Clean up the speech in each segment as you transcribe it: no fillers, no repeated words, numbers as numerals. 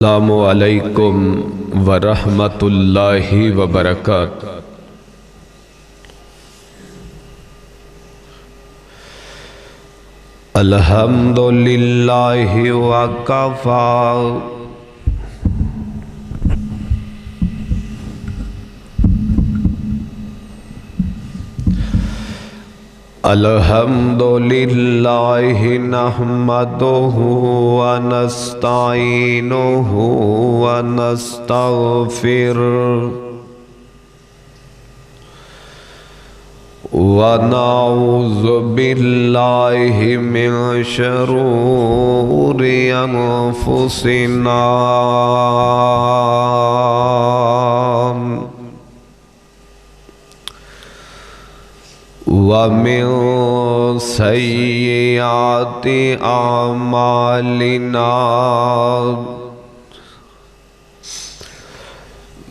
السلام علیکم ورحمۃ اللہ وبرکاتہ۔ الحمد للہ وکفی الحمد للہ نحمدہ ونستعینہ ونستغفرہ ونعوذ باللہ من شرور انفسنا ومن سیئات اعمالنا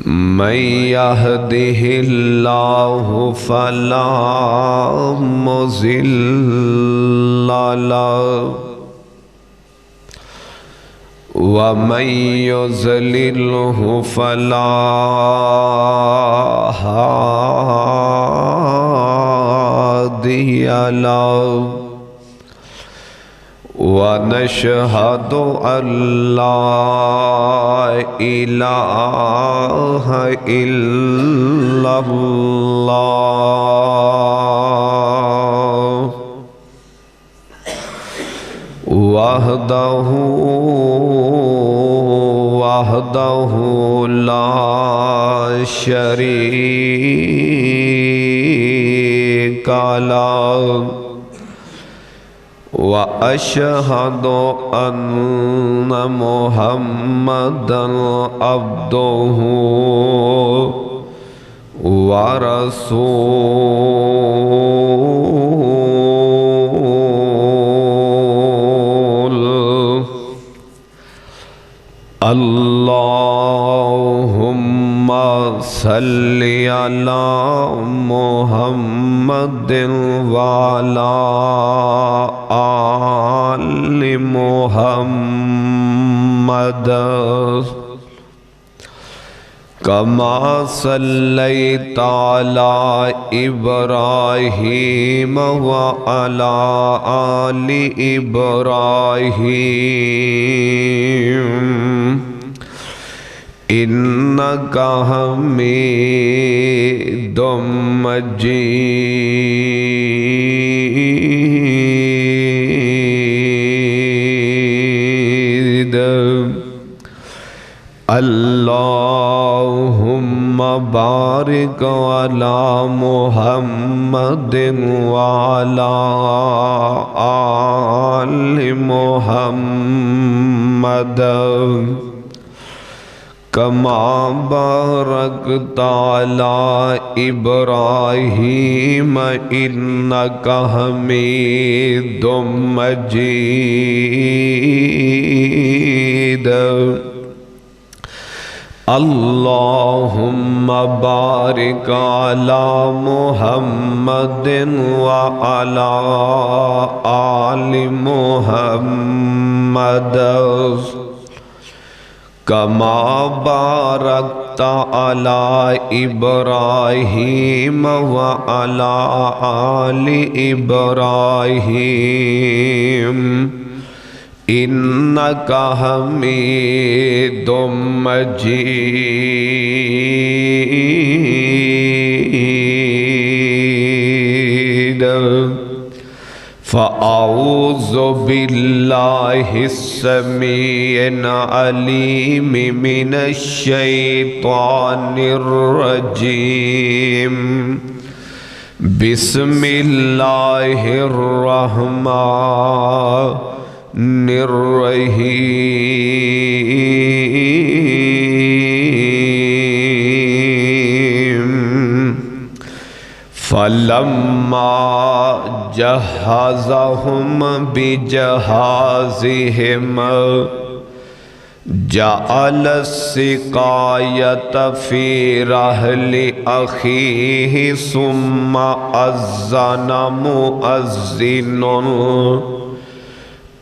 من یہدہ اللہ فلا مضل لہ ومن یضللہ فلا هادی لہ ونشہد ان لا الہ الا اللہ وحدہ لا شریک لہ وأشهد أن محمدًا عبده ورسوله اللهم صل على محمد وعلى آل محمد كما صليت على إبراهيم وعلى آل إبراهيم إنك حميد مجيد اللهم بارك على محمد وعلى آل محمد كما باركت على إبراهيم إنك حميد مجيد اللهم بارك على محمد وعلى آل محمد كما باركت على إبراهيم وعلى آل إبراهيم إنك حميد مجيد فأعوذ بالله السميع العليم من الشيطان الرجيم بسم الله الرحمن الرحيم فلما جهزهم بجهازهم جعل السقاية في رحل أخيه ثم أذن مؤذن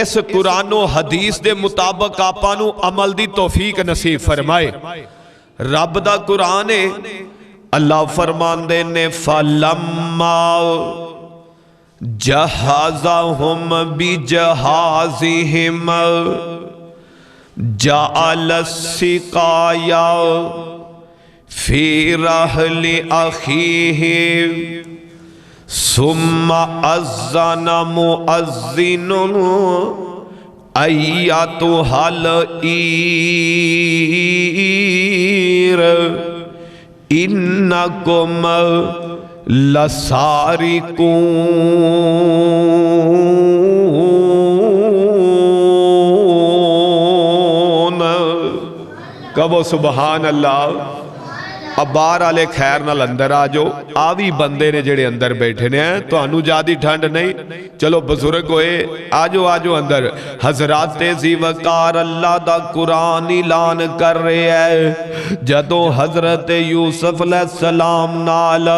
اس قرآن و حدیث دے مطابق آپاں نو عمل دی توفیق نصیب فرمائے۔ رب دا قرآن ہے، اللہ فرماندے نے فَلَمَّا جَهَّزَهُمْ بِجَهَازِهِمْ جَعَلَ السِّقَايَةَ فِي رَحْلِ أَخِيهِ ثُمَّ أَذَّنَ مُؤَذِّنٌ أَيَّتُهَا الْعِيرُ إِنَّكُمْ لَسَارِقُونَ۔ کہو سبحان اللہ۔ اب باہر آلے خیر نال اندر آجو، آوی بندے نے جڑے اندر بیٹھے نے ہیں تو انو جادی ٹھنڈ نہیں، چلو بزرگ ہوئے آجو آجو اندر۔ حضرات زیوکار اللہ دا قرآن اعلان کر رہے ہیں، جدوں حضرت یوسف علیہ السلام نال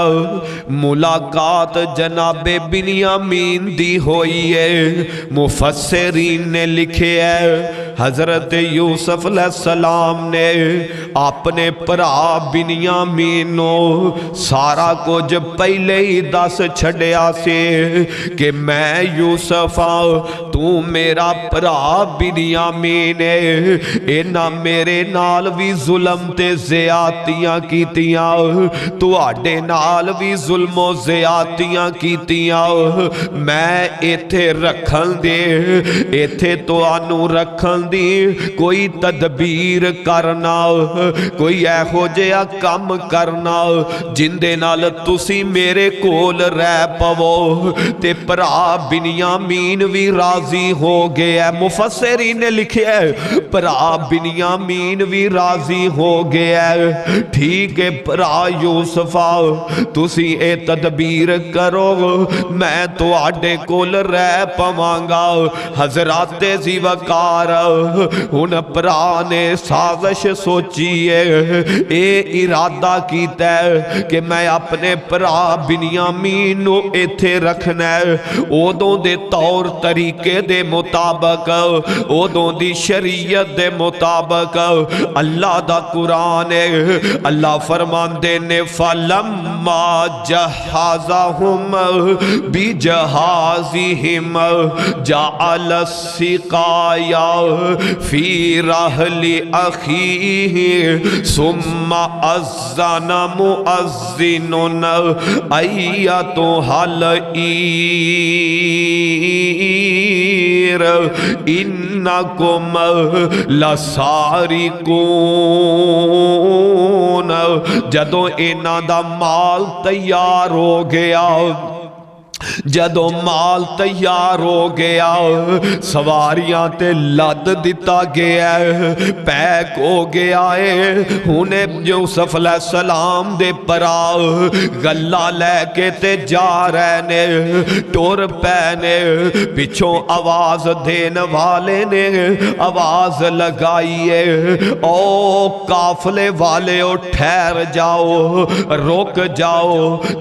ملاقات جناب بنیامین دی ہوئی ہے، مفسرین نے لکھے ہے حضرت یوسف علیہ السلام نے اپنے پرا بنیامینو سارا کچھ پہلے ہی دس چھڑیا سے کہ میں یوسف تو میرا پرا بنیامین ہے، اینا میرے نال بھی ظلم تے زیادتیاں کیتیاں، تو آڈے نال بھی ظلم و زیادتیاں کیتیاں، میں ایتھے رکھن دے، ایتھے تو آنو رکھن دی، کوئی تدبیر کرنا، کوئی ایہو جیا کم کرنا جن دے نال تسی میرے کول رہ پاو، تے پرا بنیامین بھی راضی ہو گیا۔ مفسرین نے لکھے ہے پرا بنیامین بھی راضی ہو گیا، ٹھیک ہے پرا یوسف تسی اے تدبیر کرو، میں تو آڈے کول رہ پاوانگا۔ حضرات زیوکار ان پرا نے سازش سوچی ہے، اے ارادہ کیتا ہے کہ میں اپنے پرا بنیامین نو ایتھے رکھنا ہے، اودوں دے طور طریقے دے مطابق، اودوں دی شریعت دے مطابق اللہ دا قرآن ہے۔ اللہ فرماندے نے فَلَمَّا جَهَّزَهُمْ بِجَهَازِهِمْ جَعَلَ السِّقَايَةَ فِي رَحْلِ أَخِيهِ ثُمَّ أَذَّنَ مُؤَذِّنٌ أَيَّتُهَا الْعِيرُ إِنَّكُمْ لَسَارِقُونَ۔ جدوں اینا دا مال تیار ہو گیا، جدوں مال تیار ہو گیا، سواریاں تے لد دیتا گیا، پیک ہو گیا ہے، انہیں یوسف علیہ السلام دے پرا گلہ لے کے تے جا رہنے، ٹور پہنے، پچھوں آواز دین والے نے آواز لگائی ہے، او قافلے والے او ٹھہر جاؤ، رک جاؤ،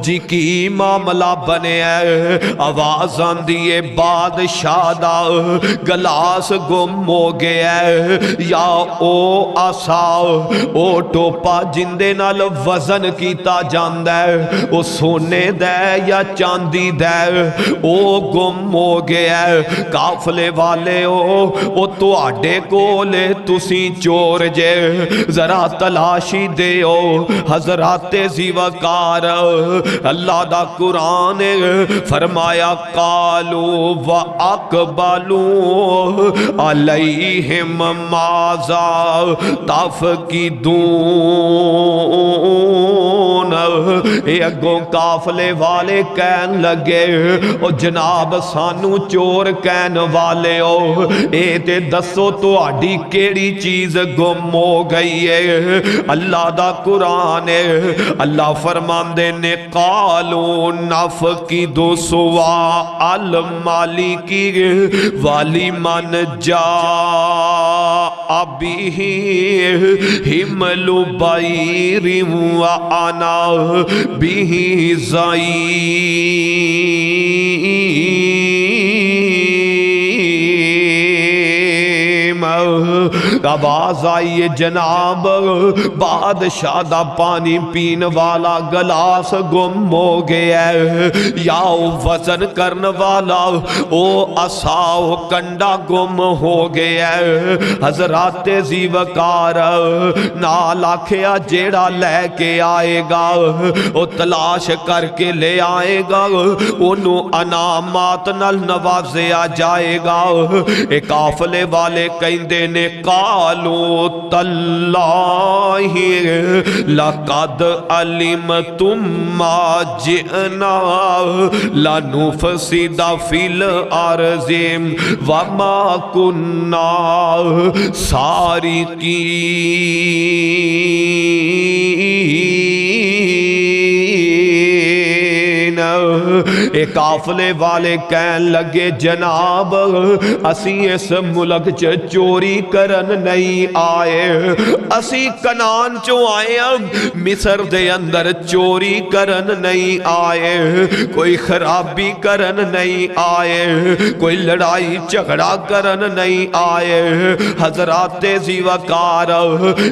جی کی معاملہ بنے ہے۔ آواز آندیے بادشاہ دا گلاس گم ہو گیا ہے، یا او آسا او ٹوپا جندے نال وزن کیتا جاندہ ہے، او سونے دے یا چاندی دے، او گم ہو گیا ہے۔ قافلے والے او تو آڈے کولے تسی چور جے، ذرا تلاشی دے او۔ حضرات زیوکار اللہ دا قرآن فرمایا قالوا وَأَقْبَلُوا عَلَيْهِمْ مَاذَا تَفْقِدُونَ۔ اے اگوں قافلے والے کہن لگے او جناب سانو چور کہن والے ہو، اے تے دسو تو آڈی کیڑی چیز گم ہو گئی ہے۔ اللہ دا قرآن ہے، اللہ فرماندے نے قالوا نفقد سواء المالکی والی من جاء به حمل بعیر وانا به ضعین۔ آواز آئی ہے جناب بادشاہ دا پانی پین والا گلاس گم ہو گیا ہے، یا وزن کرن والا او عصا کنڈا گم ہو گیا ہے۔ حضرات ذی وقار نال آکھیا جیڑا لے کے آئے گا او تلاش کر کے لے آئے گا، انہوں انعامات نال نوازیا جائے گا۔ ایک قافلے والے کہندے نے قالوا تاللہ لقد علمتم ما جئنا لنفسد فی الارض وما کننا سارقین۔ ایک قافلے والے کہن لگے جناب اسی اس ملک چوری کرن نہیں آئے، اسی کنان چو آئے مصر دے اندر چوری کرن نہیں آئے، کوئی خرابی کرن نہیں آئے، کوئی لڑائی جھگڑا کرن نہیں آئے۔ حضرات ذی وقار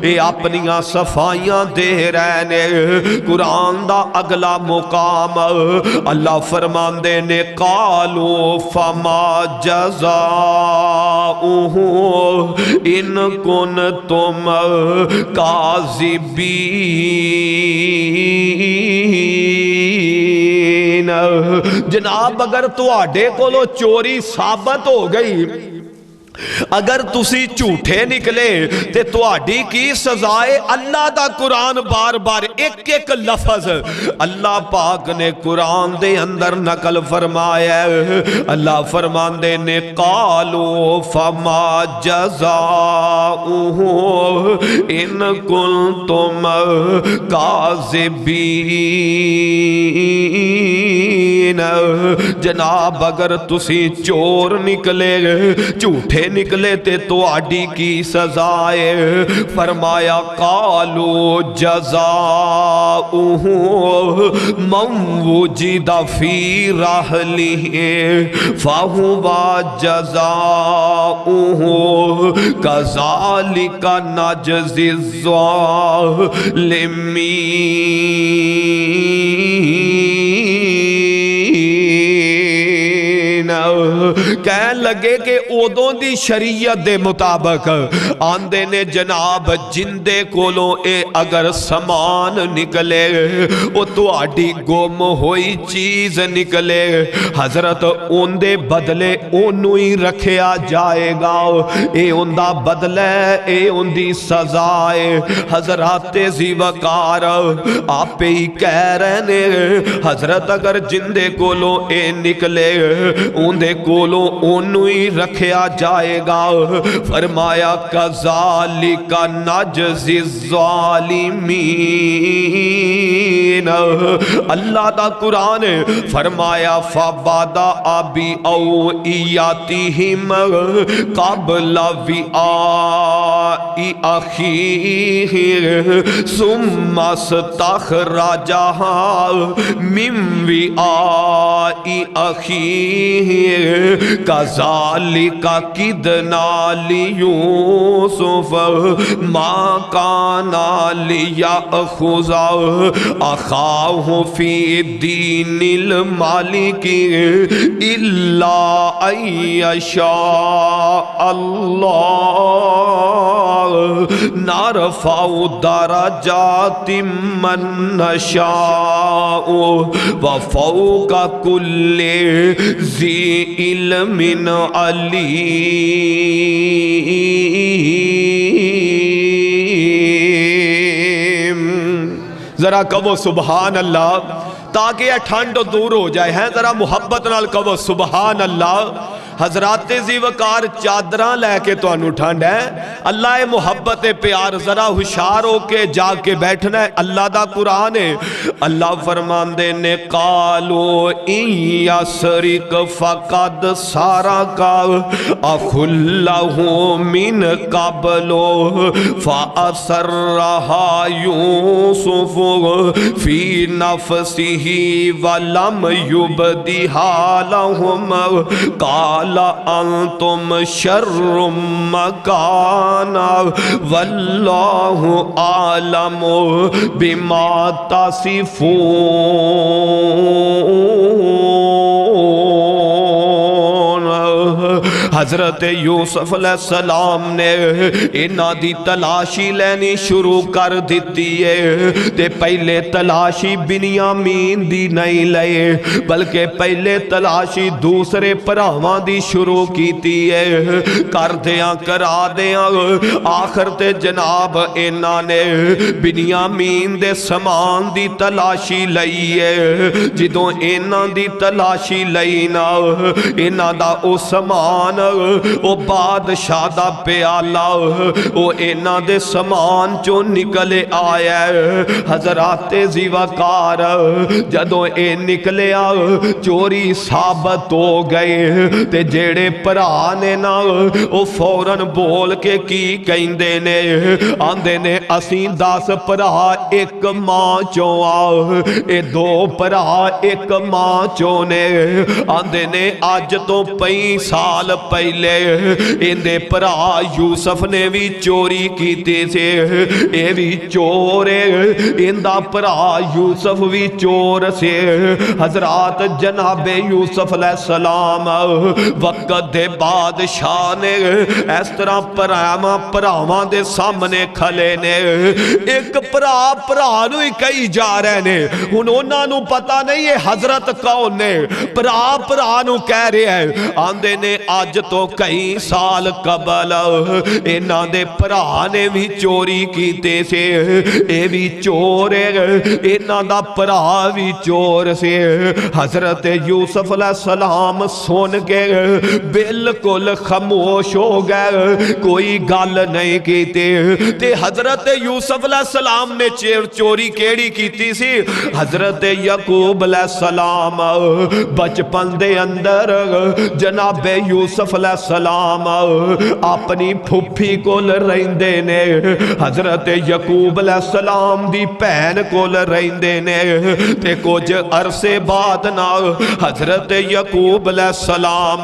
اے اپنیاں صفائیاں دے رہنے۔ قرآن دا اگلا مقام اللہ فرماندے نے قالوا فما جزاؤہ ان کنتم کاذبین۔ جناب اگر تواڈے کولو چوری ثابت ہو گئی، اگر تسی جھوٹے نکلے تے تواڈی کی سزائے؟ اللہ دا قرآن بار بار ایک ایک لفظ اللہ پاک نے قرآن دے اندر نقل فرمایا ہے۔ اللہ فرماندے نے قالوا فما جزاؤہ ان کنتم کاذبین۔ جناب اگر تسی چور نکلے جھوٹے نکلے تے تو آڈی کی سزائے؟ فرمایا قالوا جزاؤہ من وجد فی رحلہ فہو جزاؤہ کذالک نجزی الظالمین۔ کہن لگے کہ اودوں دی شریعت دے مطابق آندے نے جناب جندے کولوں اے اگر سامان نکلے او تو آڈی گم ہوئی چیز نکلے، حضرت اوندے بدلے اونوں ہی رکھیا جائے گا، اے اوندہ بدلے اے اوندی سزائے۔ حضرات ذی وقار آپ ہی کہہ رہے نے حضرت اگر جندے کولوں اے نکلے اوندے کولوں انہوں ہی رکھیا جائے گا۔ فرمایا کذالک نجزی الظالمین۔ اللہ دا قرآن فرمایا فبدأ بأوعیتہم قبل وعاء اخیہ ثم استخرجہا من وعاء اخیہ کذالک کدنا لیوسف ما کان لیأخذ اخاہ فی دین المالک الا ان یشاء اللہ نرفع درجات من نشاء وفوق کل ذی علم علیم۔ ذرا کہو سبحان اللہ تاکہ یہ ٹھنڈ دور ہو جائے ہیں، ذرا محبت نال کہو سبحان اللہ۔ حضرات ذی وقار چادراں لے کے تو انو ٹھنڈ ہے، اللہ محبت پیار ذرا ہوشیار ہو کے جا کے بیٹھنا ہے، اللہ دا قرآن ہے۔ اللہ فرماندے نے قالوا ان یسرق فقد سرق اخ لہ من قبل فأسرها یوسف فی نفسہ ولم یبدها لهم قال قال انتم شر مکانا واللہ عالم بما تصفون۔ حضرت یوسف علیہ السلام نے انہاں دی تلاشی لینی شروع کر دیتی ہے تے پہلے تلاشی بنیامین دی نہیں لئے بلکہ پہلے تلاشی دوسرے پراواں دی شروع کیتی ہے۔ کر دیاں کرا دیاں آخر تے جناب انہاں نے بنیامین دے سامان دی تلاشی لئی ہے۔ جدوں انہاں دی تلاشی لئی نا انہاں دا او سامان او بادشاہ دا پیالہ او انہاں دے سامان چو نکلے آیا ہے۔ حضرات زیوکار جدوں اے نکلے چوری ثابت ہو گئے تے جیڑے پرانے نا او فوراً بول کے کی کہندے نے آندے نے اسیں 10 پرا ایک ماں چوں اے 2 پرا ایک ماں چوں نے آندے نے آج تو 5 سال پہلے اندے پرا یوسف نے بھی چوری کیتے سے اے بھی چور اندہ پرا یوسف بھی چور سے۔ حضرات جناب یوسف علیہ السلام وقت دے بادشاہ نے اس طرح پراواں دے سامنے کھلے نے ایک پرانو ہی کئی جا رہے نے انہوں نو پتا نہیں ہے حضرت کون نے پرانو کہہ رہے ہیں آندے نے آج تو کئی سال قبل انہاں دے پرانے بھی چوری کیتے سے اے بھی چور انہاں دا پرا بھی چور سے۔ حضرت یوسف علیہ السلام سن کے بالکل خاموش ہو گئے کوئی گل نہیں کیتے تے حضرت یوسف علیہ السلام نے چوری کیڑی کیتی سی؟ حضرت یعقوب علیہ السلام بچپن دے اندر جناب یوسف علیہ السلام اپنی پھپھی کول رہندے نے حضرت یعقوب علیہ السلام دی بہن کول رہندے نے تے کچھ عرصے بعد نا حضرت یعقوب علیہ السلام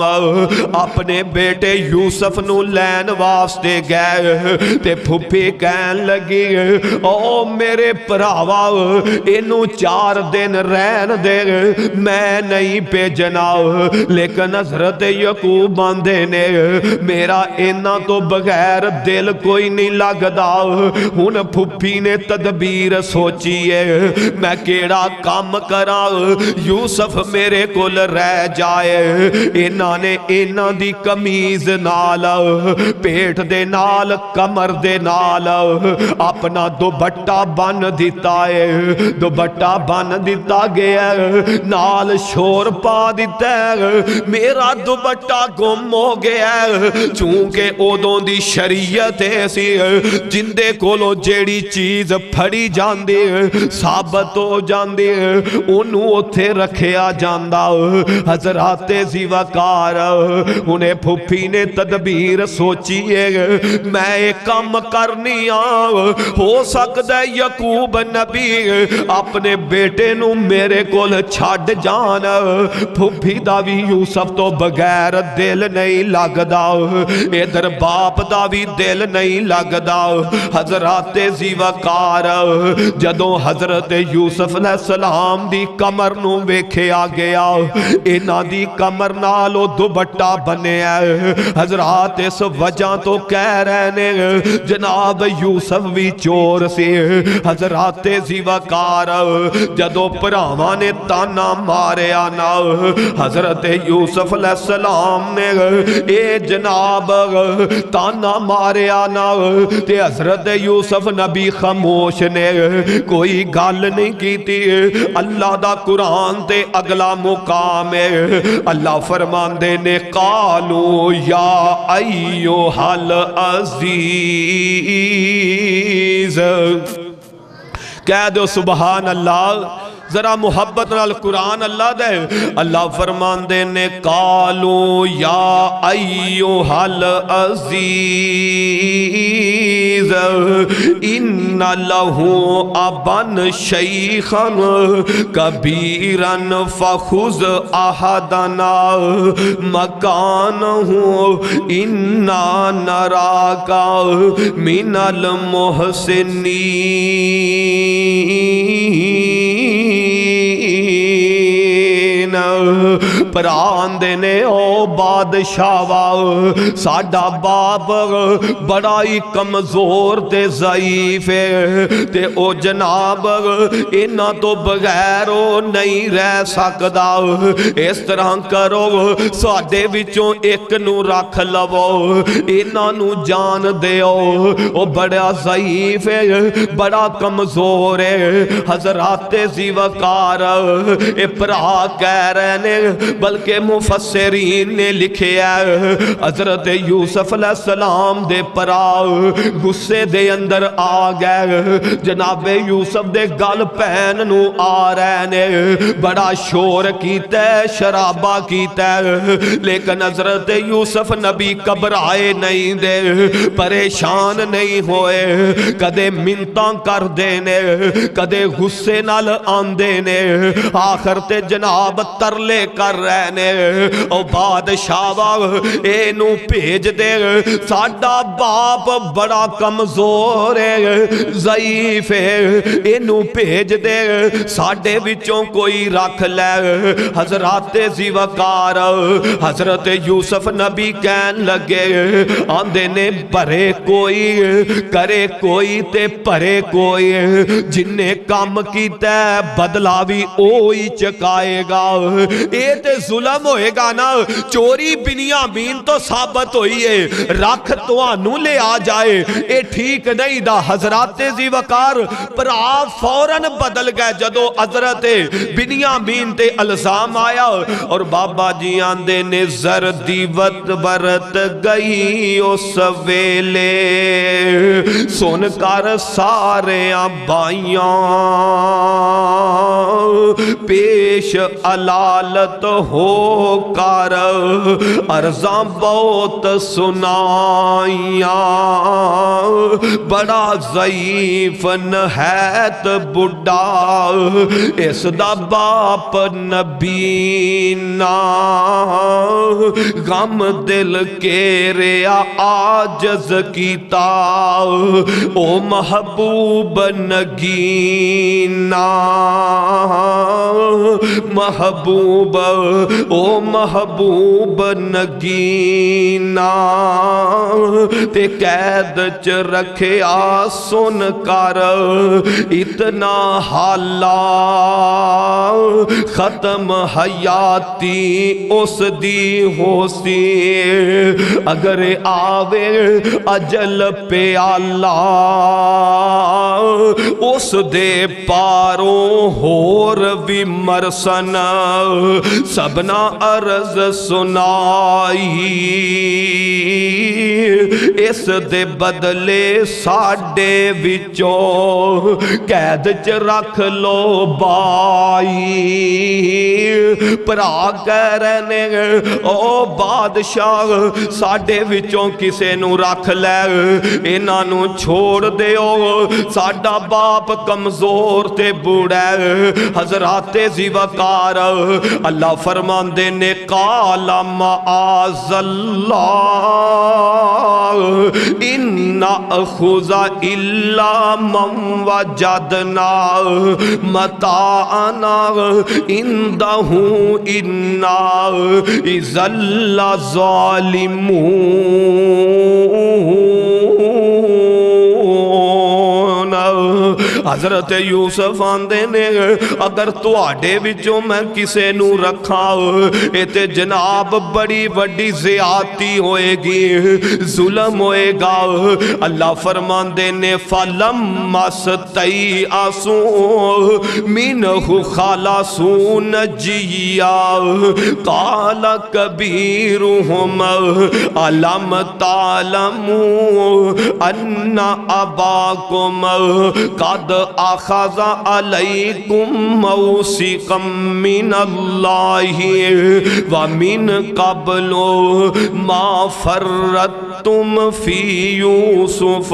اپنے بیٹے یوسف نو لین واسطے گئے تے پھپھی کہن لگی او میرے پراوا انو 4 دن رہن دے میں نہیں بھیجنا لیکن حضرت یعقوب باندے نے میرا اینا تو بغیر دل کوئی نہیں لگدا ہن پھپھی نے تدبیر سوچی ہے میں کیڑا کام کرا یوسف میرے کول رہ جائے اینا نے اینا دی کمیز نال پیٹ دے نال کمر دے نال اپنا دوپٹا بن دیتا ہے دوپٹا بن دیتا گیا نال شور پا دیتا ہے میرا دوپٹا گم ہو گیا چونکہ اودوں دی شریعت ایسی جندے کولو جیڑی چیز پھڑی جاندی ثابت ہو جاندی انہوں اتھے رکھیا جاندہ۔ حضرات زیوکار انہیں پھپھی نے تدبیر سوچی ہے میں ایک کام کرنی ہو سکتا ہے یعقوب نبی اپنے بیٹے نو میرے کول چھاڑ جانا پھپھی دا بھی یوسف تو بغیر دل نہیں لگدا ادھر باپ دا بھی دل نہیں لگدا۔ حضرات زیوکار جدوں حضرت یوسف علیہ السلام دی کمر نو ویکھے آ گیا انہاں دی کمر نالو دوپٹا بنے حضرات اس وجہ تو کہہ رہے نے جناب یوسف بھی چور سے۔ حضرات زیوکار جدوں پراواں نے تانا مارے آنا حضرت یوسف علیہ السلام نے اے جناب تانا مارے آنا تے حضرت یوسف نبی خاموش نے کوئی گل نہیں کیتی۔ اللہ دا قرآن تے اگلا مقام ہے اللہ فرماندے نے قالو یا ایوہ العزیز کہہ دو سبحان اللہ ذرا محبت نال قرآن اللہ دے. اللہ فرماندے نے قالو یا ایھا العزیز ان لہ ابن شیخا کبیرا فخذ احدنا مکانہ انا نراک من المحسنین. پران دینے او بادشاہ ساڈا باپ بڑا ہی کمزور تے ضعیف ہے تے او جناب انہاں تو بغیر او نہیں رہ سکدا. اس طرح کرو ساڈے وچوں ایک نو رکھ لو انہاں نو جان دیو او بڑا ضعیف ہے بڑا کمزور ہے. حضرات ذی وقار اے پرا کہہ رہے نے بلکہ مفسرین نے لکھیا حضرت یوسف علیہ السلام دے پرا غصے دے اندر آ گئے. جناب یوسف دے گل پہن نو آ رہے نے بڑا شور کیتا ہے شرابہ کیتا ہے لیکن حضرت یوسف نبی گھبرائے نہیں دے پریشان نہیں ہوئے. کدے منتاں کر دینے کدے غصے نال آندے نے آخر تے جناب ترلے کر رہے نے او بادشاہ اے نو بھیج دے ساڈا باپ بڑا کمزور ہے ضعیف ہے اے نو بھیج دے ساڈے وچوں کوئی رکھ لے. حضرات ذی وقار حضرت یوسف نبی کہن لگے آندے نے بھرے کوئی کرے کوئی تے پرے کوئی جن نے کام کیتا ہے بدلہ بھی اوہی چکائے گا. اے تے ظلم ہوئے گا نا. چوری بنیامین تو ثابت ہوئی ہے رکھ تو آنو لے آ جائے اے ٹھیک نہیں دا. حضرات ذی وقار پر آپ فوراً بدل گئے جدو حضرت بنیامین تے الزام آیا اور بابا جی آندے نے زردی وط برت گئی اس ویلے سن کر سارے بائیاں پیش علالت ہو کر عرضاں بہت سنائیاں. بڑا ضعیف نہایت بڑھا اس دا باپ نبی نا غم دل کے ریا آجز کیتا او محبوب نگینا محبوب او محبوب نگینا تے قید چ رکھیا سن کر اتنا حالا ختم حیاتی اس دی ہو سی اگر آوے اجل پہ اللہ اس دے پاروں ہور بھی مرسن سبنا عرض سنائی اس دے بدلے ساڈے وچوں قید چ رکھ لو بائی. پرا کہہ رہے نے او بادشاہ ساڈے وچوں کسے نو رکھ لے انہاں نو چھوڑ دیو ساڈا باپ کمزور تے بوڑھا. حضرات ذی وقار اللہ فرماندے نے قال معاذ اللہ ان نأخذ الا من وجدنا متاعنا عنده انا اذا لظالمون. حضرت یوسف آندے نے اگر تواڈے وچوں میں کسے نو رکھا اے تے جناب بڑی وڈی زیادتی ہوئے گی ظلم ہوئے گا. اللہ فرماندے نے فَلَمَّا اسْتَيْأَسُوا مِنْهُ خَلَصُوا نَجِيًّا قَالَ كَبِيرُهُمْ أَلَمْ تَعْلَمُوا أَنَّ أَبَاكُمْ قَدْ اخذ علیکم موثقا من اللہ ومن قبل ما فرطتم فی یوسف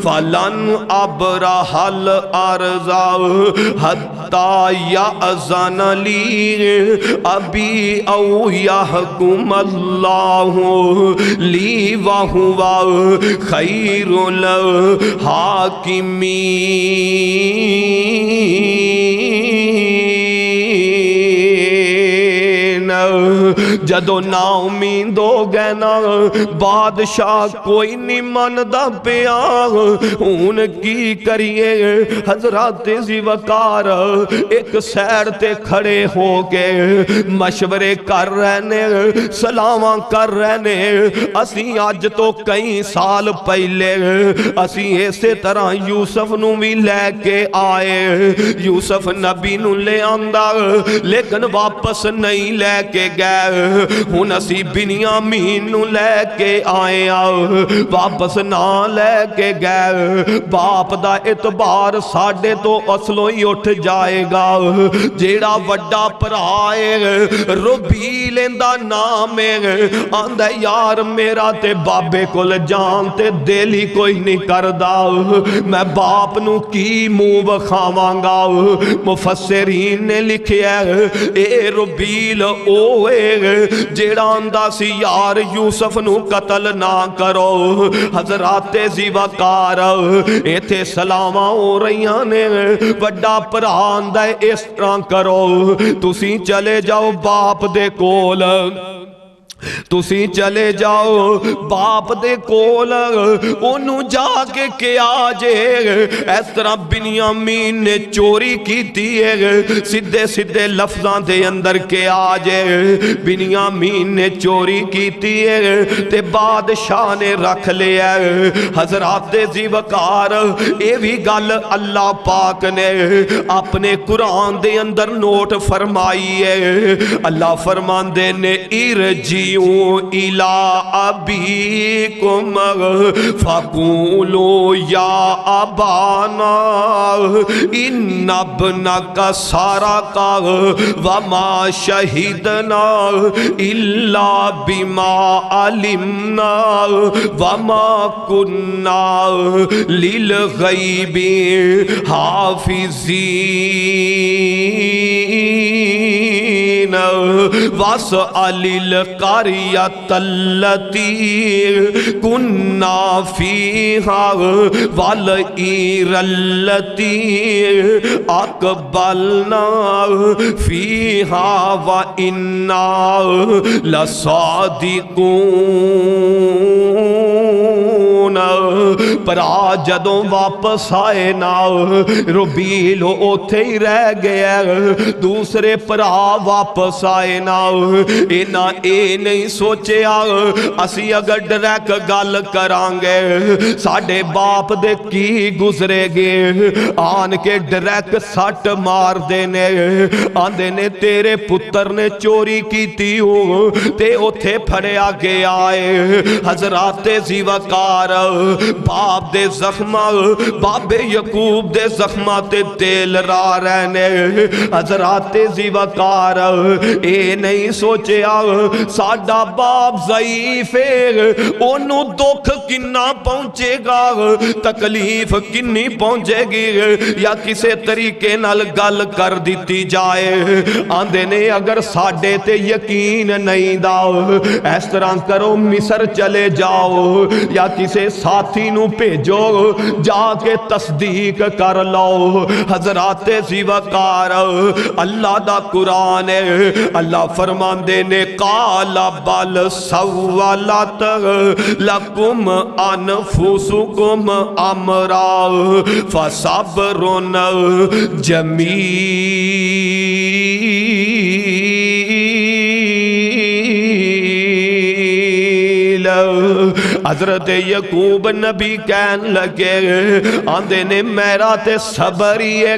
فلن ابرح الارض حتی یأذن لی ابی او یحکم اللہ لی وہو خیر الحاکمین۔ جدو نا امید ہو گئے نا بادشاہ کوئی نہیں مندا پیا، ہون کی کریے؟ حضرات ذی وقار ایک سیر تے کھڑے ہو کے مشورے کر رہنے، سلاواں کر رہنے۔ اسی آج تو کئی سال پہلے اسی ایسے طرح یوسف نو بھی لے کے آئے، یوسف نبی نو لے آندا لیکن واپس نہیں لے کے گئے۔ ہن اسی بنیامین نو لے کے آئے واپس نہ لے کے گئے۔ باپ دا اعتبار ساڈے تو اصلوں ہی اٹھ جائے گا۔ جیڑا وڈا پرائے ربیل دا نام آندا یار میرا تے بابے کول جان تے دل ہی کوئی نہیں کردا، میں باپ نو کی منہ وکھاواں گا۔ مفسرین نے لکھیا اے ربیل اوے جیڑا آندا سی یار یوسف نو قتل نہ کرو۔ حضرات ذی وقار ایتھے سلاواں ہو رہیاں نے، وڈا بھرا آندا ہے اس طرح کرو، تسی چلے جاؤ باپ دے کول، تسی چلے جاؤ باپ دے کول، انہوں جا کے کیا جے اس طرح بنیامین نے چوری کیتی ہے، سدھے سدھے لفظاں دے اندر کیا جے بنیامین نے چوری کیتی ہے تے بادشاہ نے رکھ لیا۔ حضرات ذی وقار اے بھی گل اللہ پاک نے اپنے قرآن دے اندر نوٹ فرمائی ہے۔ اللہ فرماندے نے ارجعوا الی ابیکم فقولوا یا ابانا ان ابنک سرق وما شہدنا الا بما علمنا وما کننا للغیب حافظین واسأل القریۃ التی کننا فیہا والعیر التی اقبلنا فیہا وإنا لصادقون۔ پر جدوں واپس آئے نا ربیل اوتھے ہی رہ گیا، دوسرے پرا واپس آئے نا اینا اے نہیں سوچیا اسی اگر ڈریک گل کرانگے ساڑھے باپ دے کی گزرے گے، آن کے ڈریک سٹ مار دینے آندے نے تیرے پتر نے چوری کی تیو تے اوتھے پھڑے آگے آئے۔ حضرات ذی وقار باپ دے زخمہ باب یعقوب دے زخمہ تے تیل را رہنے، حضرات ذی وقار اے نہیں سوچیا ساڑھا باپ ضعیف ہے، انہوں دکھ کننا پہنچے گا، تکلیف کنی پہنچے گی، یا کسے طریقے نال گل کر دیتی جائے۔ آندے نے اگر ساڑھے تے یقین نہیں داؤ اس طرح کرو مصر چلے جاؤ یا کسے ساتھی نو بھیجو جا کے تصدیق کر لو۔ حضرات ذی وقار اللہ دا قرآن ہے، اللہ فرماندے نے قال بل سولت لکم انفسکم امرا فصبر جمیل۔ حضرت یعقوب نبی کہن لگے آندے نے میرا تے صبر ہی ہے،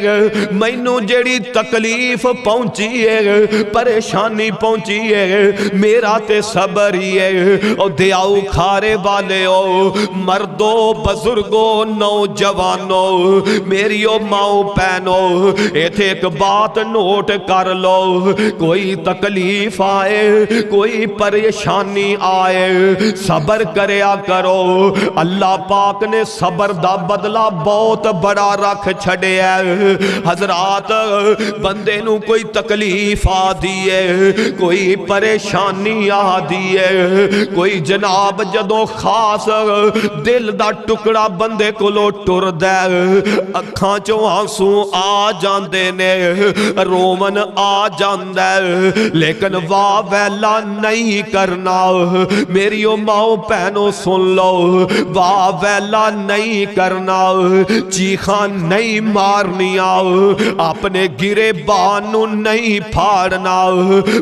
مینوں جڑی تکلیف پہنچی ہے پریشانی پہنچی ہے میرا تے صبر ہی ہے۔ او دیاؤ کھارے والے ہو مردو بزرگو نوجوانو میریو ماؤ پہنو ایتھے ایک بات نوٹ کر لو، کوئی تکلیف آئے کوئی پریشانی آئے صبر کریا کرو، اللہ پاک نے صبر دا بدلہ بہت بڑا رکھ چھڑے ہے۔ حضرات بندے نو کوئی تکلیف آ دیئے کوئی پریشانی آ دیئے کوئی جناب جدو خاص دل دا ٹکڑا بندے کو لو ٹر دے اکھاں چو آنسو آ جاندے نے رومن آ جاندے لیکن واہ ویلا نہیں کرنا میریو ماؤ پہنو سن لو، واہ ویلا نہیں کرنا چیخاں نہیں مارنیا اپنے گرے بانو نہیں پھاڑنا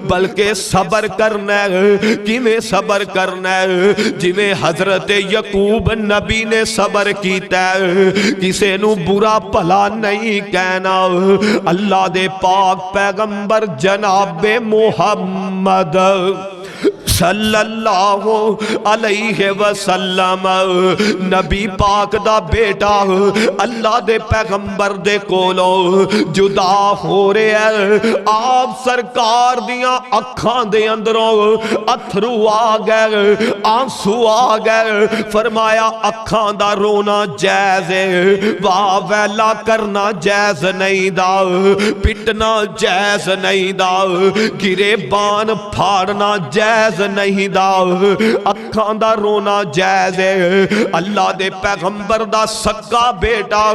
بلکہ صبر کرنا ہے۔ کیویں صبر کرنا ہے؟ جویں حضرت یعقوب نبی نے صبر کیتا ہے، کسے نو برا بھلا نہیں کہنا۔ اللہ دے پاک پیغمبر جناب محمد صلی اللہ علیہ وسلم نبی پاک دا بیٹا اللہ دے پیغمبر دے کولو جدا ہو رہے ہیں، آپ سرکار دیاں اکھاں دے اندروں اتھرو آ گئے آنسو آ گئے، فرمایا اکھاں دا رونا جائز ہے، واہ ویلا کرنا جائز نہیں دا، پٹنا جائز نہیں دا، گرے بان پھاڑنا جائز نہیں دا، اکھاں دا رونا جائز ہے۔ اللہ دے پیغمبر دا سکا بیٹا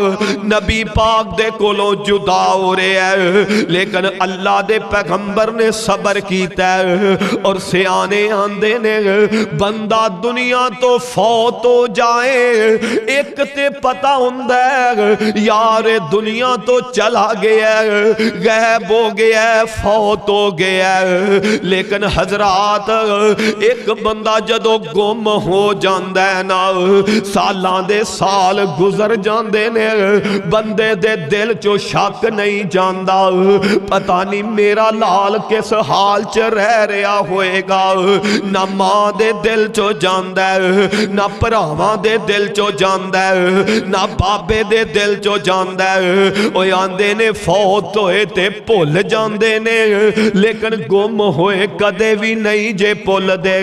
نبی پاک دے کولوں جدا ہو رہے ہیں لیکن اللہ دے پیغمبر نے صبر کیتا ہے۔ اور سیانے آندے نے بندہ دنیا تو فوت ہو جائے ایک تے پتہ ہوندہ ہے یار دنیا تو چلا گیا ہے غیب ہو گیا ہے فوت ہو گیا ہے، لیکن حضرات ایک بندہ جدو گم ہو جاندہ ہے نا سالان دے سال گزر جاندے نے بندے دے دل چو شک نہیں جاندہ پتہ نہیں میرا لال کس حال چ رہ رہا ہوئے گا، نہ ماں دے دل چو جاندہ ہے نہ پراواں دے دل چو جاندہ ہے نہ بابے دے دل چو جاندہ ہے۔ او آندے نے فوت ہوئے تے پھول جاندے نے لیکن گم ہوئے کدے بھی نہیں جے پھول دے۔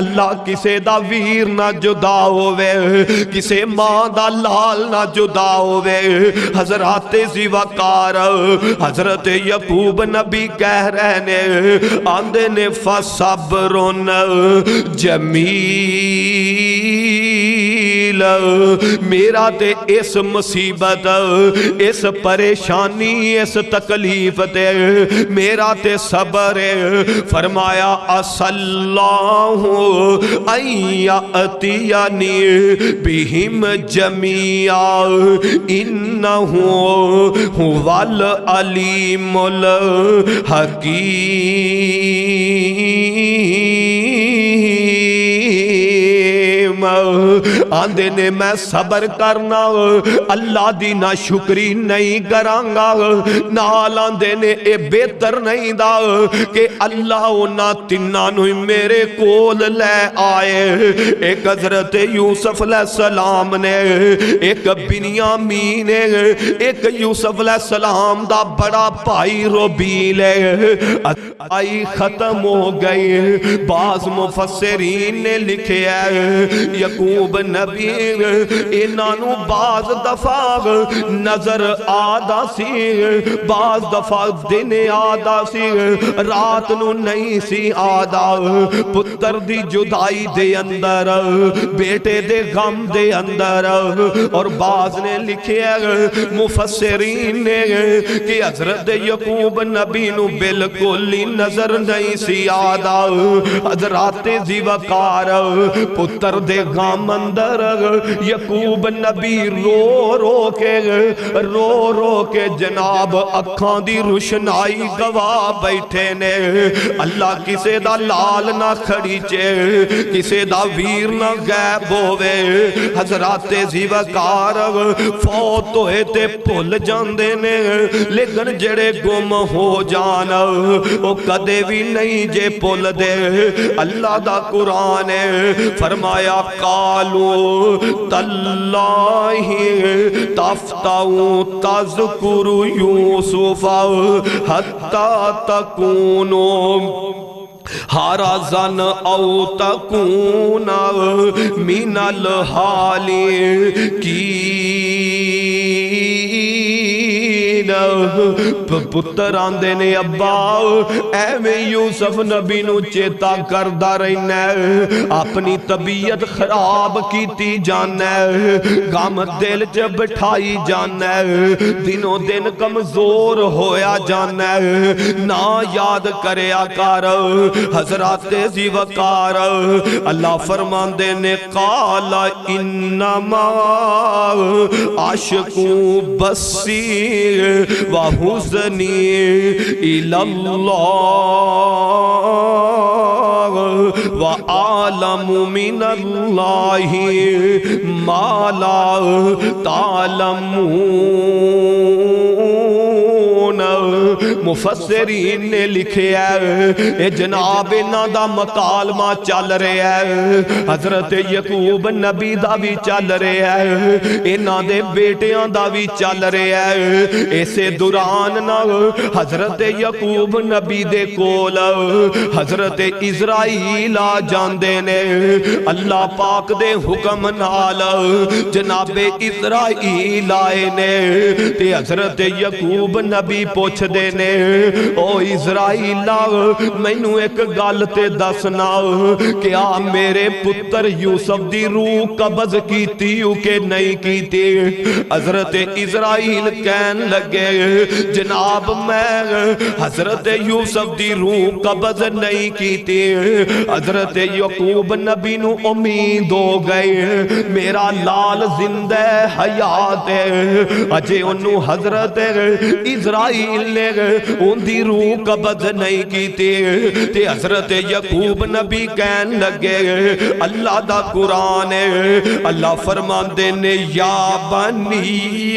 اللہ کسے دا ویر نہ جدا ہوئے کسے ماں دا لال نہ جدا ہوئے۔ حضرات زیوکار حضرت یعقوب نبی کہہ رہے نے آندے نے فصبرن جمیل، میرا تے اس مصیبت اس پریشانی اس تکلیف تے میرا تے صبر ہے۔ فرمایا اللہ ایاتینی بہم جمیعا انہو هو العلیم الحکیم۔ آندے نے میں صبر کرنا اللہ دی نہ شکری نہیں کرانگا، نال آندے نے اے بہتر نہیں دا کہ اللہ نہ تنانو میرے کول لے آئے۔ ایک حضرت یوسف علیہ السلام نے ایک بنیامین نے ایک یوسف علیہ السلام دا بڑا بھائی روبیل آئی ختم ہو گئی۔ بعض مفسرین نے لکھے ہے یعقوب نبی انہوں بعض دفعہ نظر آدھا سی بعض دفعہ دن آدھا سی رات نو نہیں سی آدھا، پتر دی جدائی دے اندر بیٹے دے غم دے اندر۔ اور بعض نے لکھے مفسرین نے کہ حضرت یعقوب نبی نو بالکل ہی نظر نہیں سی آدھا۔ حضرات زیوکار پتر دے غم اندر یعقوب نبی رو رو کے جناب اکھاں دی روشنائی گوا بیٹھے نے اللہ کسے دا لال نہ کھڑیچے کسے دا ویر نہ غیب ہوئے حضرات زیوکار فوت ہوئے تے پھل جاندے نے لیکن جڑے گم ہو جانا وہ کدے بھی نہیں جے پھل دے اللہ دا قرآن فرمایا قالو تاللہ تفتاؤ تذکر یوسف حتی تکونو حرزن او تکون من الحالکین پتر آندے نے ابا اے میں یوسف نبی نو چیتا کردہ رہنا اپنی طبیعت خراب کیتی جانا غم دل چ بٹھائی جانا دنوں دن کمزور ہویا جانا نا یاد کریا کر حضرات زیوکار اللہ فرماندے نے قال انما عاشقو بسی وحزنی الاللہ وعالم من اللہ ما لا تعلمون مفسرین نے لکھے اے جناب انہاں دا مکالمہ چل رہے ہے حضرت یعقوب نبی دا بھی چل رہے ہے انہاں دے بیٹیاں دا بھی چل رہے ہے اسے دوران نہ حضرت یعقوب نبی دے کول حضرت اسرائیل آ جاندے نے اللہ پاک دے حکم نال جناب اسرائیل آئے نے تے حضرت یعقوب نبی پوچھ دے نے او اسرائیل مینوں ایک گل تے دسنا کیا میرے پتر یوسف دی روح قبض کیتی کہ نہیں کیتی حضرت اسرائیل کہن لگے جناب میں حضرت یوسف دی روح قبض نہیں کیتی حضرت یعقوب نبی نو امید ہو گئے میرا لال زندہ حیات ہے اجے انہوں حضرت اسرائیل نے ان دی روح قبض نہیں کیتی تے حضرت یعقوب نبی کہن لگے اللہ دا قرآن اللہ فرماندے نے یا بنی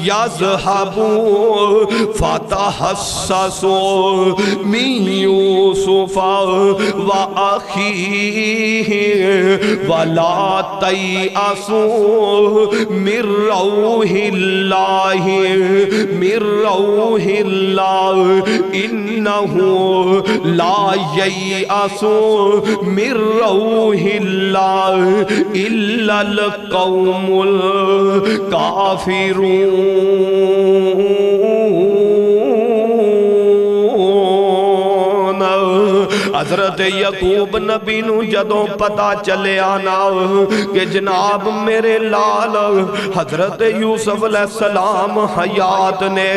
یذہبوا فتحسسوا من یوسف وأخیہ ولا تیأسوا من روح اللہ انہ لا ییأس من روح اللہ الا القوم الکافرون حضرت یعقوب نبی نو جدوں پتا چلے آنا کہ جناب میرے لال حضرت یوسف علیہ السلام حیات نے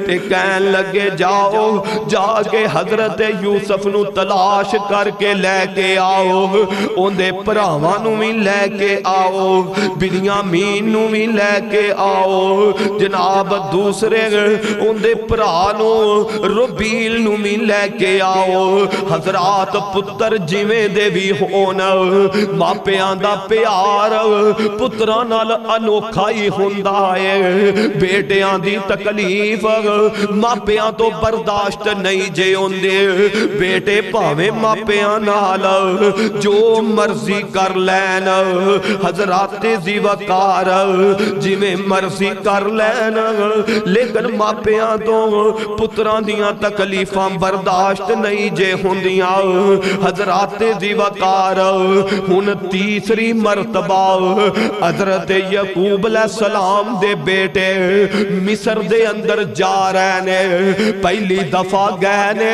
تے کہن لگے جاؤ جا کے حضرت یوسف نو تلاش کر کے لے کے آؤ ان دے پراواں نو بھی لے کے آؤ بنیامین نو بھی لے کے آؤ جناب دوسرے ان دے پرانو ربیل نو بھی لے کے آؤ حضرات پتر جویں دے بھی ہونا ماپیاں دا پیار پتران نال انوکھا ہی ہوندا ہے بیٹیاں دی تکلیف ماپیاں تو برداشت نہیں جے ہوندے بیٹے پاویں ماپیاں نال جو مرضی کر لین حضرات زیوکار جویں مرضی کر لین لیکن ماپیاں تو پتران دیاں تکلیفاں برداشت نہیں جے ہوندیاں حضرات زیوکار ہن تیسری مرتبہ حضرت یعقوب علیہ السلام دے بیٹے مصر دے اندر جا رہے نے پہلی دفعہ گئے نے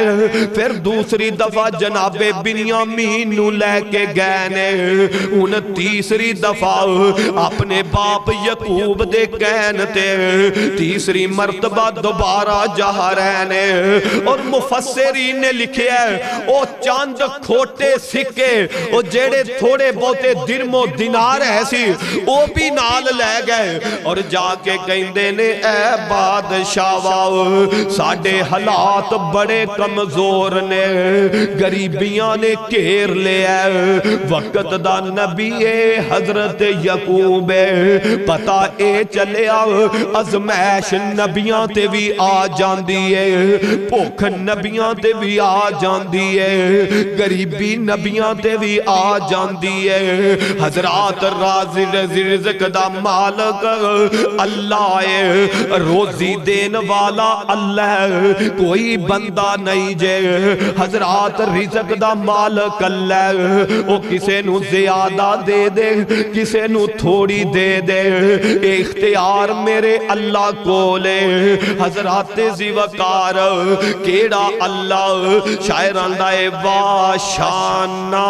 پھر دوسری دفعہ جناب بنیامین نو لے کے گئے نے ہن تیسری دفعہ اپنے باپ یعقوب دے کہنتے تیسری مرتبہ دوبارہ جا رہے نے اور مفسرین نے لکھے ہے او چند کھوٹے سکے او جیڑے تھوڑے بہتے درم و دینار ہے سی او بھی نال لے گئے اور جا کے کہندے نے اے بادشاہ واؤ ساڑے حالات بڑے کمزور نے غریبیاں نے گھیر لے وقت دا نبی حضرت یعقوب پتا اے چلیا ازمائش نبیاں تے بھی آ جاندی ہے بھوک نبیاں تے بھی آ جاندی ہے غریبی نبیاں تے بھی آ جاندی ہے حضرات رازق رزق دا مالک اللہ ہے روزی دین والا اللہ کوئی بندہ نہیں جے حضرات رزق دا مالک اللہ وہ کسے نو زیادہ دے دے کسے نو تھوڑی دے دے اختیار میرے اللہ کو لے حضرات زی وقار کیڑا اللہ شاعران دائے واشانا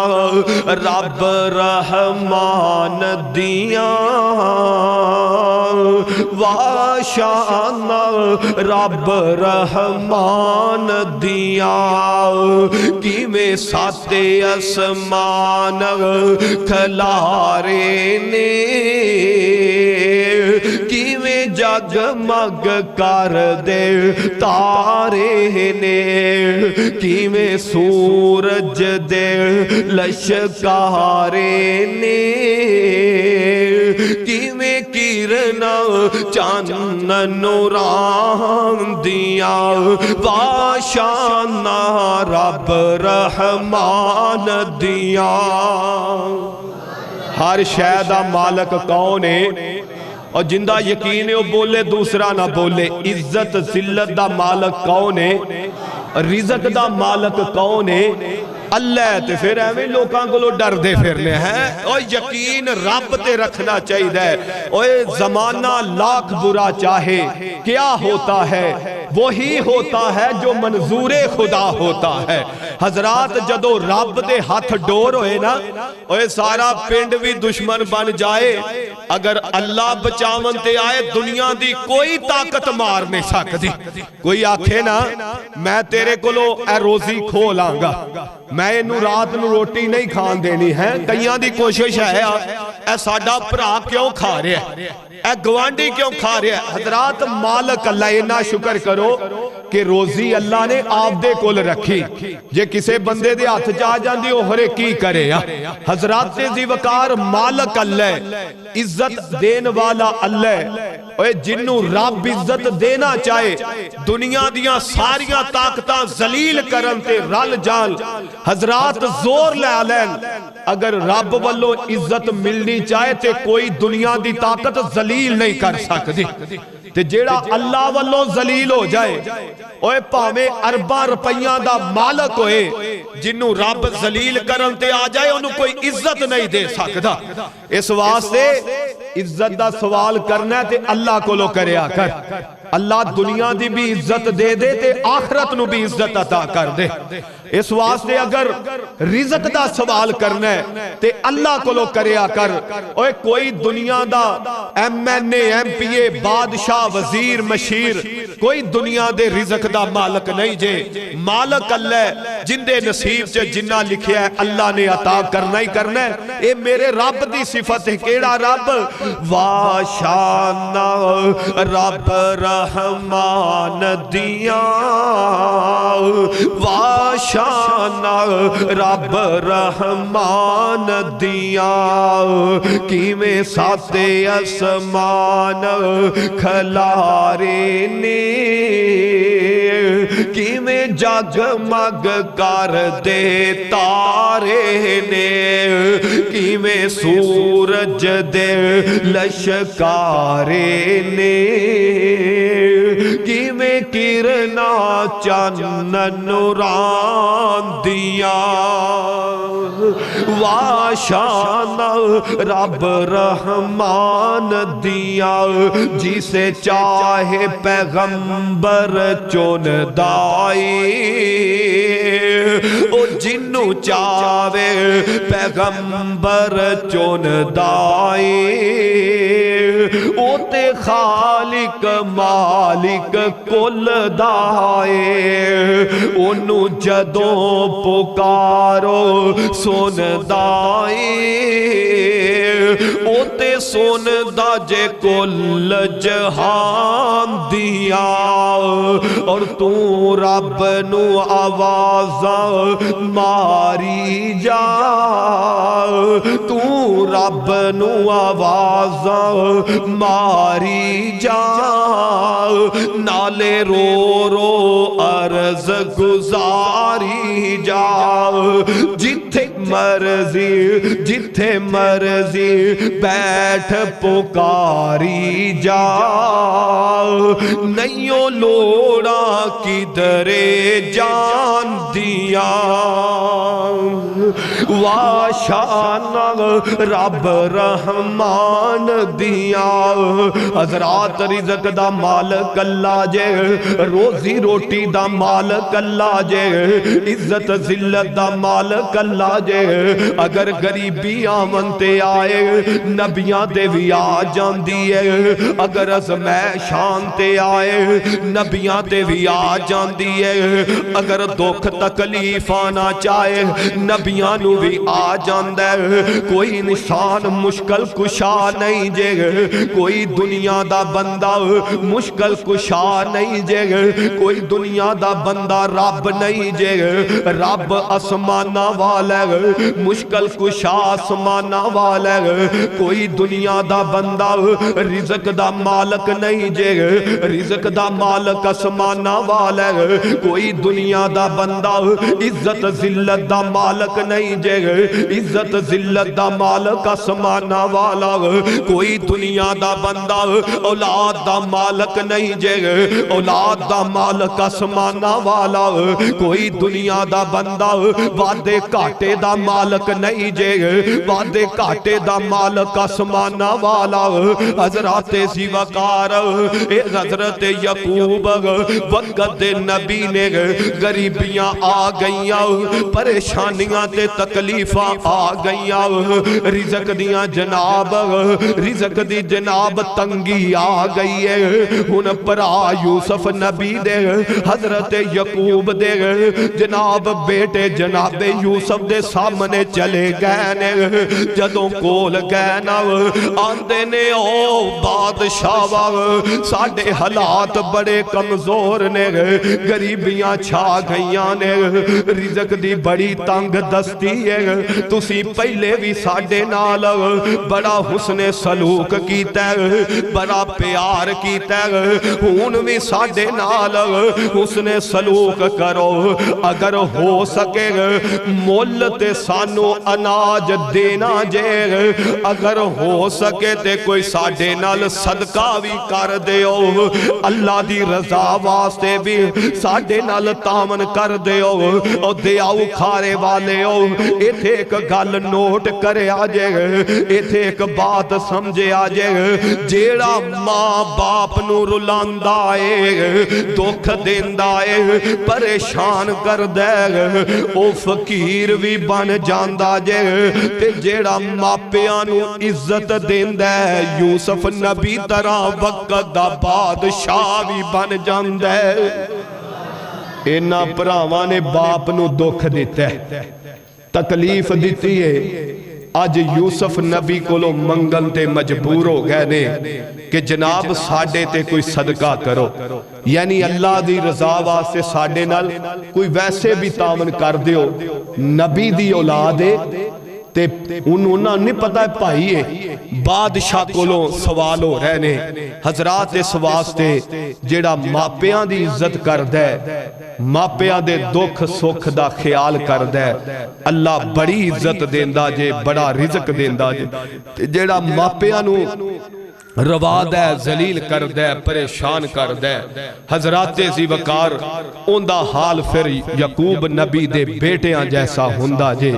رب رحمان دیاں واشانا رب رحمان دیاں کی میں ساتے اسمان کھلارے نے کی میں جگمگ کر دے تارے نے کی میں سورج دے لشکارے نے کی میں کرنا چاند نوران دیا واشانا رب رحمان دیا ہر شے دا مالک کون ہے اور جندہ یقین ہے وہ بولے دوسرا نہ بولے عزت ذلت دا مالک کون ہے رزق دا مالک کون ہے اللہ تے پھر ایویں لوکاں کو ڈر دے پھرنے ہیں اور یقین رب تے رکھنا چاہیے اور زمانہ لاکھ برا چاہے کیا ہوتا ہے وہی ہوتا ہے جو منظور خدا ہوتا ہے حضرات جدو رب دے ہاتھ ڈور ہوئے نا اور سارا پنڈ بھی دشمن بن جائے اگر اللہ بچاون تے آئے دنیا دی کوئی طاقت مار نہیں سکتی کوئی آکھے نا میں تیرے کو لو اے روزی کھو لانگا میں انہوں رات نو روٹی نہیں کھان دینی ہے کئیاں دی کوشش ہے اے ساڑا پرا کیوں کھا رہے ہیں اے گوانڈی کیوں کھا رہے ہیں حضرات مالک اللہ انہا شکر کرو کہ روزی اللہ نے آپ دے کول رکھی جے کسے بندے دے ہاتھ جا جان دی اوہرے کی کرے حضرات زی وقار مالک اللہ عزت دین والا اللہ اے جنوں رب عزت دینا چاہے دنیا دیاں ساریاں طاقتاں ذلیل کرن تے رل جان حضرات زور لے لین اگر رب والو عزت ملنی چاہے تے کوئی دنیا دی طاقت ذلیل نہیں کر سکتی تے جیڑا اللہ والو ذلیل ہو جائے اوے پاویں ارباں روپیاں دا مالک ہوئے جنوں رب ذلیل کرن تے آ جائے انہوں کوئی عزت نہیں دے سکتا اس واسطے عزت دا سوال کرنا ہے تے اللہ کو لو کریا کر اللہ دنیا دی بھی عزت دے دے تے آخرت نو بھی عزت عطا کر دے اس واسطے اگر رزق دا سوال کرنا ہے تے اللہ کو لو کریا کر اوے کوئی دنیا دا M N A M P A بادشاہ وزیر مشیر کوئی دنیا دے رزق دا مالک نہیں جے مالک اللہ جن دے نصیب سے جنہ لکھیا ہے اللہ نے عطا کرنا ہی کرنا ہے اے میرے رب دی صفت ہے کیڑا رب واشانا رب رحمان دیاں واشانا رب رحمان دیاں کی میں ساتے اسمان کھلارے نے کی میں جگمگ کر دے تارے نے کی میں سورج دے لشکارے نے کی میں کرنا چاند نوران دیا واشانا رب رحمان دیا جسے چاہے پیغمبر چن دائی او جنو چاوے پیغمبر چندا اے او تے خالق مالک کل دا اے اونوں جدوں پکارو سندا اے او تے سندا جے کل جہان دیا اور تو رب نو آوازاں ماری جا تو رب نو آوازاں ماری جا نالے رو رو عرض گزاری جا جتھے مرضی بیٹھ پکاری جا نئیوں لوڑا کدرے جان دیا واشان رب رحمان دیا حضرات رزق دا مالک اللہ جے روزی روٹی دا مالک اللہ جے عزت ذلت دا مالک اللہ جے اگر غریبی آمن تے آئے نبیاں دے بھی آ جان دیئے اگر ازمیشان تے آئے نبیاں دے بھی آ جان دیئے اگر دکھ تکلیف آنا چاہے نبیاں نو بھی آ جان دے کوئی انسان مشکل کشا نہیں جے کوئی دنیا دا بندہ مشکل کشا نہیں جے کوئی دنیا دا بندہ رب نہیں جے رب اسمانہ والا مشکل کشا اسمانہ والا کوئی دنیا دا بندہ رزق دا مالک نہیں جے رزق دا مالک اسمانہ والا کوئی دنیا دا بندہ عزت ذلت دا مالک نہیں جے عزت ذلت دا مالک اسمانہ والا کوئی دنیا دا بندہ اولاد دا مالک نہیں جے اولاد دا مالک اسمانہ والا کوئی دنیا دا بندہ وعدے کاٹے دا مالک نہیں جے وعدے کاٹے دا مالک اسمانہ والا حضرات زیوکار حضرت یعقوب وقت نبی نے غریبیاں آ گئیاں پریشانیاں تے تکلیفاں آ گئیاں رزق دیاں جناب رزق دی جناب تنگی آ گئی ہے ان پرا یوسف نبی دے حضرت یعقوب دے جناب بیٹے جناب یوسف دے سامنے چلے گئے نے جدوں کول گئے نا آندے نے او بادشاہ ساڑھے حالات بڑے کمزور نے غریبیاں چھا گئیاں نے رزق دی بڑی تنگ دستی ہے تسی پہلے بھی ساڑھے نال بڑا حسن سلوک کیتا ہے بڑا پیار کیتا ہے ہون بھی ساڑھے نال حسن سلوک کرو اگر ہو سکے مولت سانو اناج دینا جے اگر ہو سکے تے کوئی ساڑھے نال صدقہ بھی کر دیو اللہ دی رضا واسطے بھی ساڑھے نال تامن کر دیو او دیاؤ کھارے والے ہو ایتھے ایک گل نوٹ کرے آجے ایتھے ایک بات سمجھے آجے جیڑا ماں باپ نو رلاندائے دکھ دیندائے پریشان کر دے او فقیر بھی بن جاندہ جے تے جیڑا ماپیاں نو عزت دیندہ یوسف نبی طرح وقت دا بادشاہ بھی بن جاندہ اینا پراواں نے باپ نو دکھ دیتا ہے تکلیف دیتی ہے آج یوسف نبی کو لو منگل تے مجبور ہو گئے نے کہ جناب ساڑھے تے کوئی صدقہ کرو یعنی اللہ دی رضا واسطے ساڑھے نال کوئی ویسے بھی تامن کر دیو نبی دی اولادے تے انہوں نے پتا ہے پائی ہے بادشاہ کولوں سوال ہو رہنے حضرات اس واسطے جیڑا ماپیاں دی عزت کر دے ماپیاں دے دکھ سکھ دا خیال کر دے اللہ بڑی عزت دیندہ جے بڑا رزق دیندہ جے جیڑا ماپیاں نو روا دے ذلیل کر دے پریشان کر دے حضرات ذی وقار اوندا حال پھر یعقوب نبی دے بیٹیاں جیسا ہوندا جے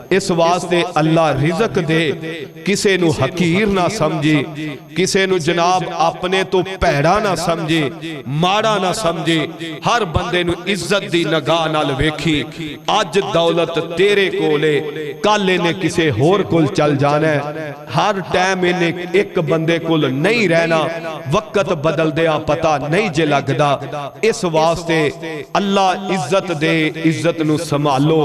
اس واسطے اللہ رزق دے کسے نو حقیر نہ سمجھے کسے نو جناب اپنے تو پیڑا نہ سمجھے ماڑا نہ سمجھے ہر بندے نو عزت دی نگاہ نال ویکھی اج دولت تیرے کولے کل انہیں کسے ہور کول چل جانا ہے ہر ٹائم انہیں ایک بندے کول نہیں رہنا وقت بدل دیا پتہ نہیں جے لگدا اس واسطے اللہ عزت دے عزت نو سنبھالو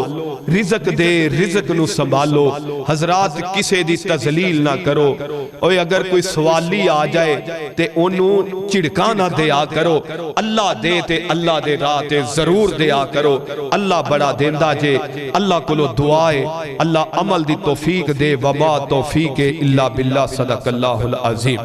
رزق دے رزق نو سنبھالو حضرات کسے دی تذلیل نہ کرو اوے اگر کوئی سوالی آ جائے تے انہوں چڑکا نہ دیا کرو اللہ دے تے اللہ دے راہ تے ضرور دیا کرو اللہ بڑا دیندہ جے اللہ کلو دعائے اللہ عمل دی توفیق دے وما توفیق الا باللہ صدق اللہ العظیم